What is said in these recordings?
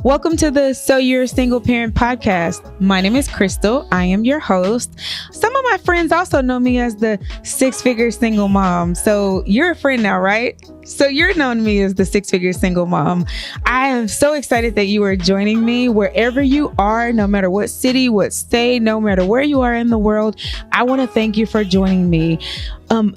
Welcome to the So You're a Single Parent podcast. My name is Crystal. I am your host. Some of my friends also know me as the six-figure single mom. So you're a friend now, right? So you're known me as the six-figure single mom. I am so excited that you are joining me wherever you are, no matter what city, what state, no matter where you are in the world. I want to thank you for joining me.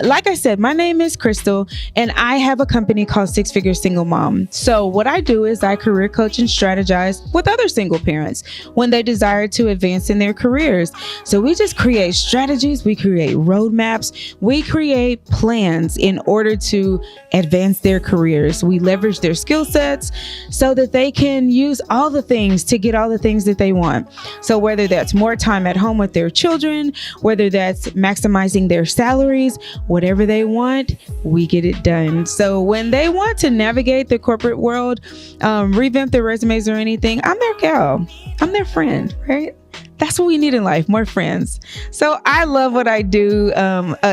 Like I said, my name is Crystal and I have a company called Six Figure Single Mom. So what I do is I career coach and strategize with other single parents when they desire to advance in their careers. So we just create strategies, we create roadmaps, we create plans in order to advance their careers. We leverage their skill sets so that they can use all the things to get all the things that they want. So whether that's more time at home with their children, whether that's maximizing their salaries, whatever they want, we get it done. So when they want to navigate the corporate world, revamp their resumes or anything, I'm their gal. I'm their friend, right? That's what we need in life, more friends. So I love what I do.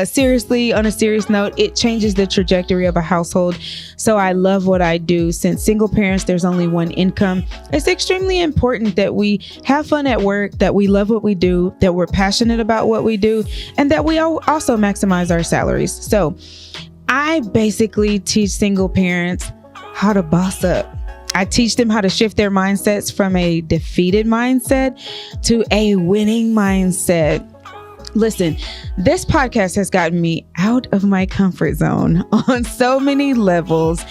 Seriously, on a serious note, it changes the trajectory of a household. So I love what I do. Since single parents, there's only one income. It's extremely important that we have fun at work, that we love what we do, that we're passionate about what we do, and that we also maximize our salaries. So I basically teach single parents how to boss up. I teach them how to shift their mindsets from a defeated mindset to a winning mindset. Listen, this podcast has gotten me out of my comfort zone on so many levels,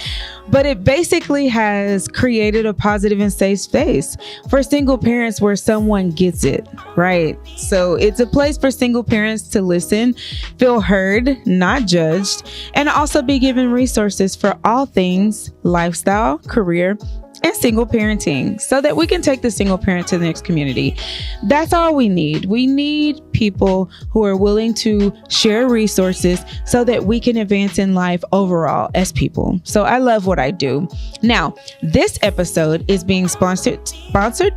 but it basically has created a positive and safe space for single parents where someone gets it, right? So it's a place for single parents to listen, feel heard, not judged, and also be given resources for all things lifestyle, career, and single parenting so that we can take the single parent to the next community. That's all we need. We need people who are willing to share resources so that we can advance in life overall as people. So I love what I do. Now, this episode is being sponsored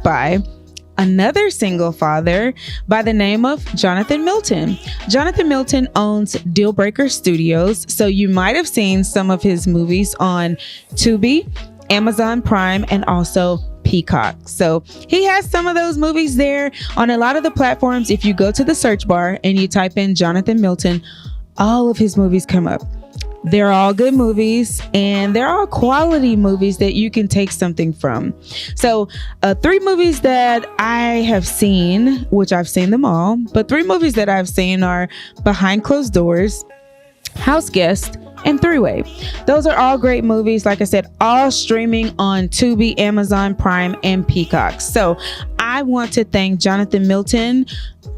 by another single father by the name of Jonathan Milton. Jonathan Milton owns Deal Breaker Studios. So you might have seen some of his movies on Tubi, Amazon Prime, and also Peacock. So he has some of those movies there on a lot of the platforms. If you go to the search bar and you type in Jonathan Milton, all of his movies come up. They're all good movies and they're all quality movies that you can take something from. So 3 movies that I have seen, which I've seen them all, but 3 movies that I've seen are Behind Closed Doors, House Guest, and Three-Way. Those are all great movies. Like I said, all streaming on Tubi, Amazon Prime, and Peacock. So I want to thank Jonathan Milton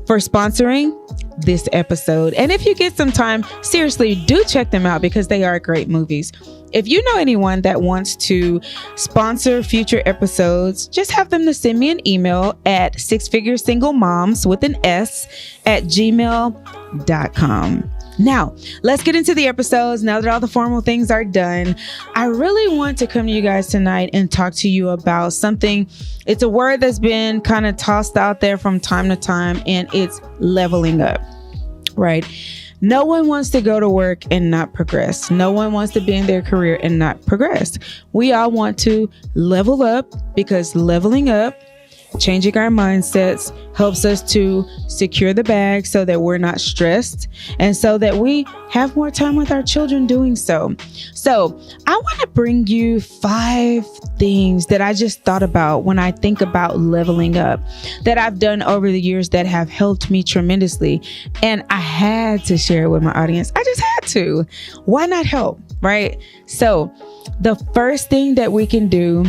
for sponsoring this episode. And if you get some time, seriously, do check them out because they are great movies. If you know anyone that wants to sponsor future episodes, just have them to send me an email at sixfiguresinglemoms with an S at gmail.com. Now, let's get into the episodes. Now that all the formal things are done, I really want to come to you guys tonight and talk to you about something. It's a word that's been kind of tossed out there from time to time, and it's leveling up, right? No one wants to go to work and not progress. No one wants to be in their career and not progress. We all want to level up because leveling up, changing our mindsets, helps us to secure the bag so that we're not stressed and so that we have more time with our children doing so. So I want to bring you 5 things that I just thought about when I think about leveling up that I've done over the years that have helped me tremendously. And I had to share it with my audience. I just had to. Why not help, right? So the first thing that we can do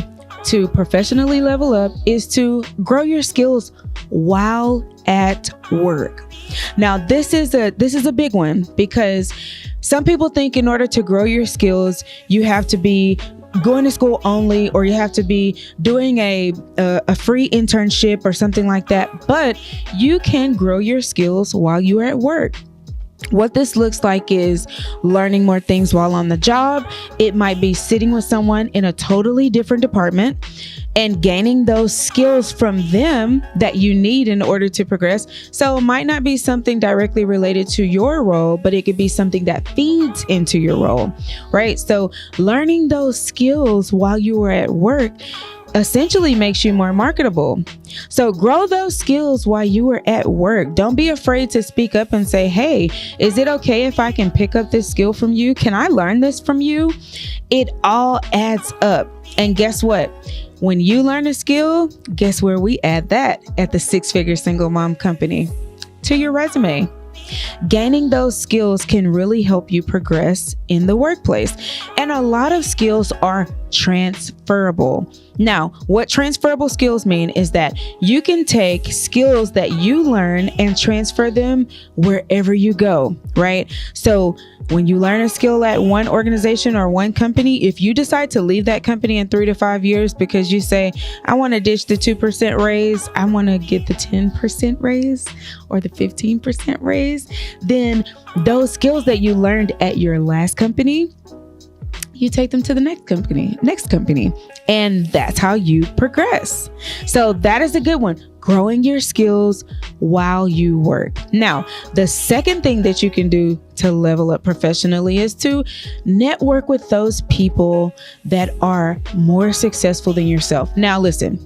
to professionally level up is to grow your skills while at work. Now, this is a big one because some people think in order to grow your skills, you have to be going to school only, or you have to be doing a free internship or something like that. But you can grow your skills while you are at work. What this looks like is learning more things while on the job. It might be sitting with someone in a totally different department and gaining those skills from them that you need in order to progress. So it might not be something directly related to your role, but it could be something that feeds into your role, right? So learning those skills while you are at work essentially makes you more marketable. So grow those skills while you are at work. Don't be afraid to speak up and say, hey, is it okay if I can pick up this skill from you? Can I learn this from you? It all adds up. And guess what? When you learn a skill, guess where we add that at the Six Figure Single Mom Company? To your resume. Gaining those skills can really help you progress in the workplace. And a lot of skills are transferable. Now, what transferable skills mean is that you can take skills that you learn and transfer them wherever you go, right? So when you learn a skill at one organization or one company, if you decide to leave that company in 3 to 5 years because you say, I want to ditch the 2% raise, I want to get the 10% raise or the 15% raise, then those skills that you learned at your last company, you take them to the next company. And that's how you progress. So that is a good one. Growing your skills while you work. Now, the second thing that you can do to level up professionally is to network with those people that are more successful than yourself. Now, listen,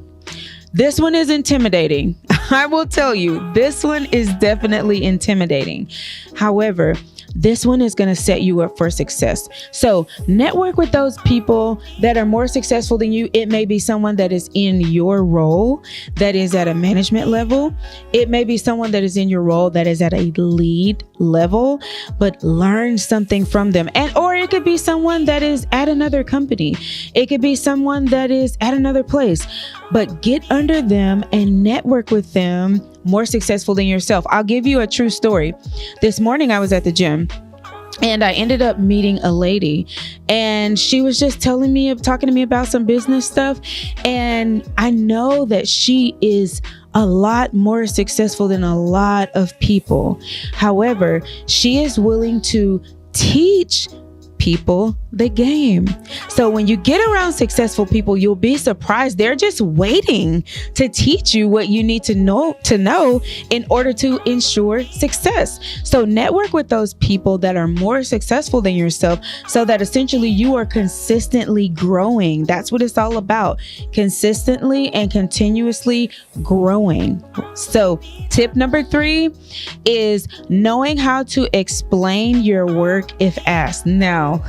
this one is intimidating. I will tell you, this one is definitely intimidating. However, this one is going to set you up for success. So network with those people that are more successful than you. It may be someone that is in your role that is at a management level. It may be someone that is in your role that is at a lead level, but learn something from them. Or it could be someone that is at another company. It could be someone that is at another place, but get under them and network with them more successful than yourself. I'll give you a true story. This morning I was at the gym and I ended up meeting a lady, and she was just talking to me about some business stuff. And I know that she is a lot more successful than a lot of people. However, she is willing to teach people the game. So when you get around successful people, you'll be surprised. They're just waiting to teach you what you need to know in order to ensure success. So network with those people that are more successful than yourself so that essentially you are consistently growing. That's what it's all about. Consistently and continuously growing. So tip number 3 is knowing how to explain your work if asked. Now,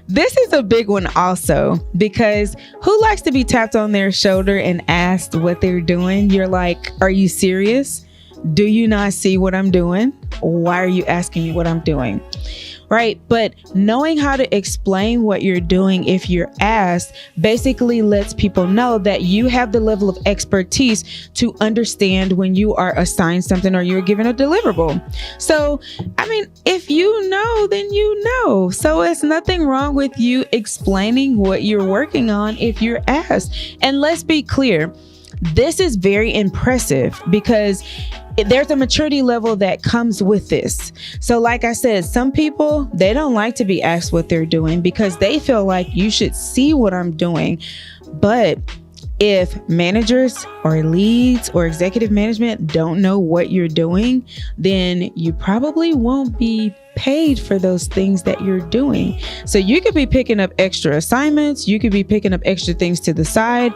this is a big one also, because who likes to be tapped on their shoulder and asked what they're doing? You're like, are you serious? Do you not see what I'm doing? Why are you asking me what I'm doing? Right? But knowing how to explain what you're doing if you're asked basically lets people know that you have the level of expertise to understand when you are assigned something or you're given a deliverable. So, I mean, if you know, then you know. So it's nothing wrong with you explaining what you're working on if you're asked. And let's be clear, this is very impressive because there's a maturity level that comes with this. So like I said, some people, they don't like to be asked what they're doing because they feel like you should see what I'm doing. But if managers or leads or executive management don't know what you're doing, then you probably won't be paid for those things that you're doing. So you could be picking up extra assignments, you could be picking up extra things to the side,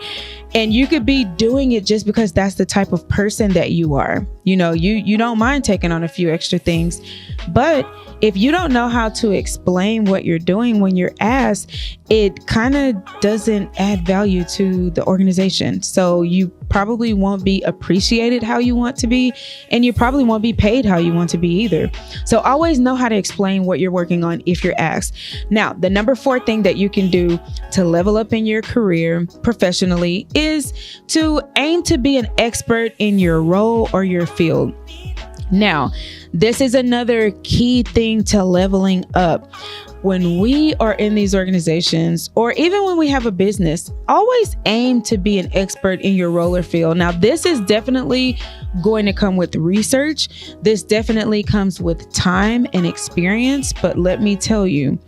and you could be doing it just because that's the type of person that you are. You know, you don't mind taking on a few extra things, but if you don't know how to explain what you're doing when you're asked, it kind of doesn't add value to the organization. So you probably won't be appreciated how you want to be, and you probably won't be paid how you want to be either. So always know how to explain what you're working on if you're asked. Now, the number 4 thing that you can do to level up in your career professionally is to aim to be an expert in your role or your field. Now, this is another key thing to leveling up. When we are in these organizations, or even when we have a business, always aim to be an expert in your role or field. Now, this is definitely going to come with research. This definitely comes with time and experience. But let me tell you,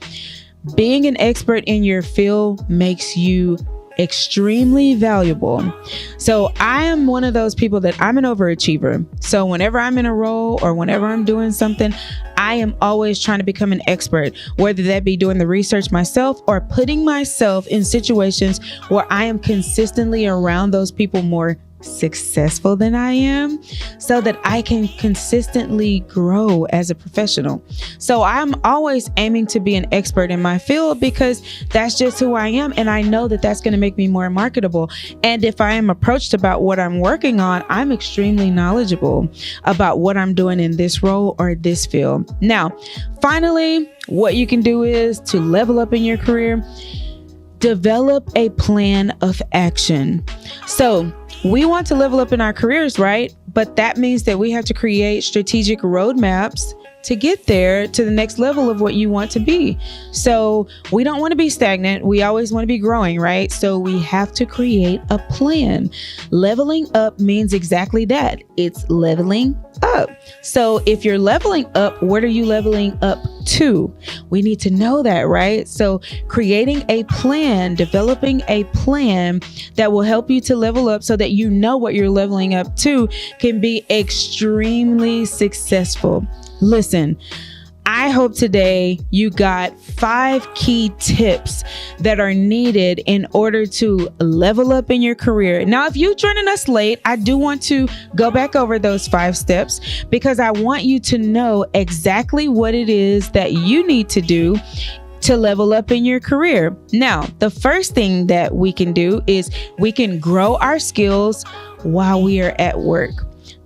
being an expert in your field makes you extremely valuable. So I am one of those people that I'm an overachiever. So whenever I'm in a role or whenever I'm doing something, I am always trying to become an expert, whether that be doing the research myself or putting myself in situations where I am consistently around those people more successful than I am, so that I can consistently grow as a professional. So I'm always aiming to be an expert in my field because that's just who I am. And I know that that's going to make me more marketable. And if I am approached about what I'm working on, I'm extremely knowledgeable about what I'm doing in this role or this field. Now, finally, what you can do is to level up in your career, develop a plan of action. So we want to level up in our careers, right? But that means that we have to create strategic roadmaps to get there to the next level of what you want to be. So we don't want to be stagnant. We always want to be growing, right? So we have to create a plan. Leveling up means exactly that. It's leveling up. So if you're leveling up, what are you leveling up to? We need to know that, right? So creating a plan, developing a plan that will help you to level up so that you know what you're leveling up to can be extremely successful. Listen, I hope today you got 5 key tips that are needed in order to level up in your career. Now, if you're joining us late, I do want to go back over those 5 steps because I want you to know exactly what it is that you need to do to level up in your career. Now, the first thing that we can do is we can grow our skills while we are at work.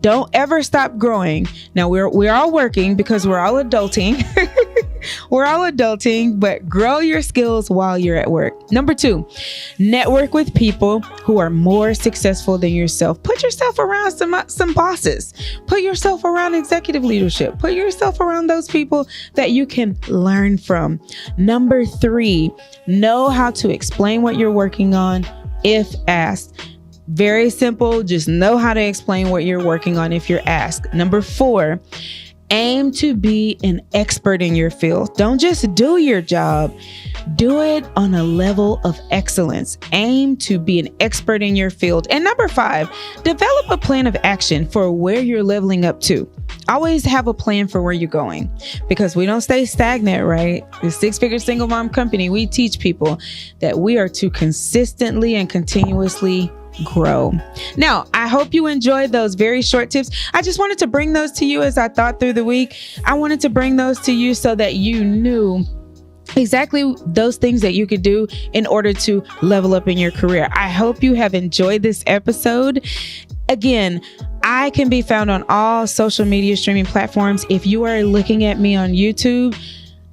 Don't ever stop growing. Now we're all working because we're all adulting. We're all adulting, but grow your skills while you're at work. Number 2, network with people who are more successful than yourself. Put yourself around some bosses. Put yourself around executive leadership. Put yourself around those people that you can learn from. Number 3, know how to explain what you're working on if asked. Very simple. Just know how to explain what you're working on if you're asked. Number 4, aim to be an expert in your field. Don't just do your job. Do it on a level of excellence. Aim to be an expert in your field. And number 5, develop a plan of action for where you're leveling up to. Always have a plan for where you're going because we don't stay stagnant, right? The Six Figure Single Mom Company, we teach people that we are to consistently and continuously grow. Now, I hope you enjoyed those very short tips. I just wanted to bring those to you as I thought through the week. I wanted to bring those to you so that you knew exactly those things that you could do in order to level up in your career. I hope you have enjoyed this episode. Again, I can be found on all social media streaming platforms. If you are looking at me on YouTube,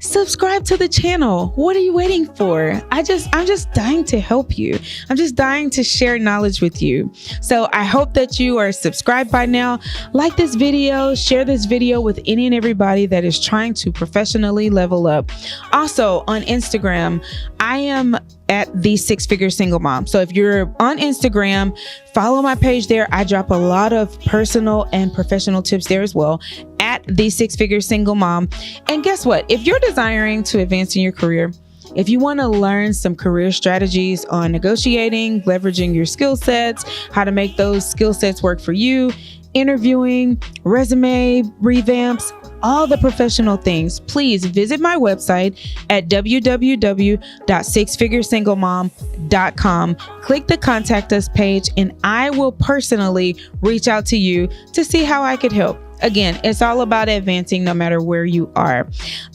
subscribe to the channel. What are you waiting for? I'm just dying to help you. I'm just dying to share knowledge with you. So I hope that you are subscribed by now. Like this video, share this video with any and everybody that is trying to professionally level up. Also on Instagram, I am at the Six Figure Single Mom. So if you're on Instagram, follow my page there. I drop a lot of personal and professional tips there as well at the Six Figure Single Mom. And guess what? If you're desiring to advance in your career, if you want to learn some career strategies on negotiating, leveraging your skill sets, how to make those skill sets work for you, interviewing, resume revamps, all the professional things, please visit my website at www.sixfiguresinglemom.com. Click the contact us page and I will personally reach out to you to see how I could help. Again, it's all about advancing no matter where you are.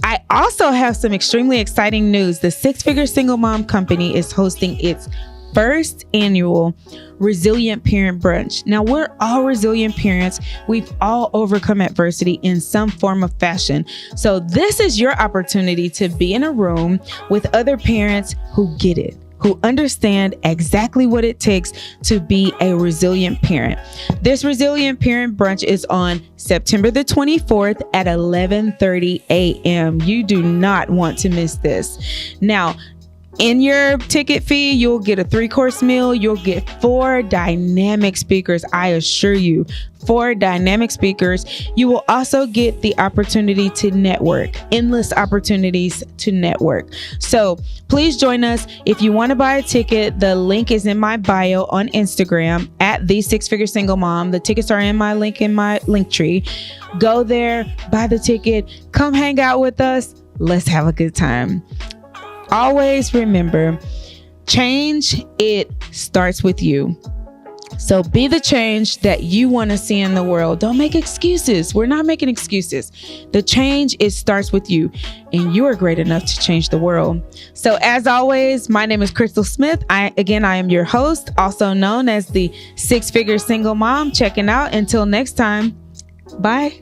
I also have some extremely exciting news. The Six Figure Single Mom Company is hosting its first annual Resilient Parent Brunch. Now, we're all resilient parents. We've all overcome adversity in some form of fashion. So this is your opportunity to be in a room with other parents who get it, who understand exactly what it takes to be a resilient parent. This Resilient Parent Brunch is on September the 24th at 11:30 a.m. You do not want to miss this. Now, In your ticket fee, you'll get a 3-course meal. You'll get 4 dynamic speakers. I assure you, 4 dynamic speakers. You will also get the opportunity to network, endless opportunities to network. So please join us. If you want to buy a ticket, the link is in my bio on Instagram at the 6-figure single mom. The tickets are in my link tree. Go there, buy the ticket, come hang out with us. Let's have a good time. Always remember, change, it starts with you. So be the change that you want to see in the world. Don't make excuses. We're not making excuses. The change, it starts with you, and you are great enough to change the world. So as always, my name is Crystal Smith. I am your host, also known as the 6-figure single mom. Checking out. Until next time. Bye.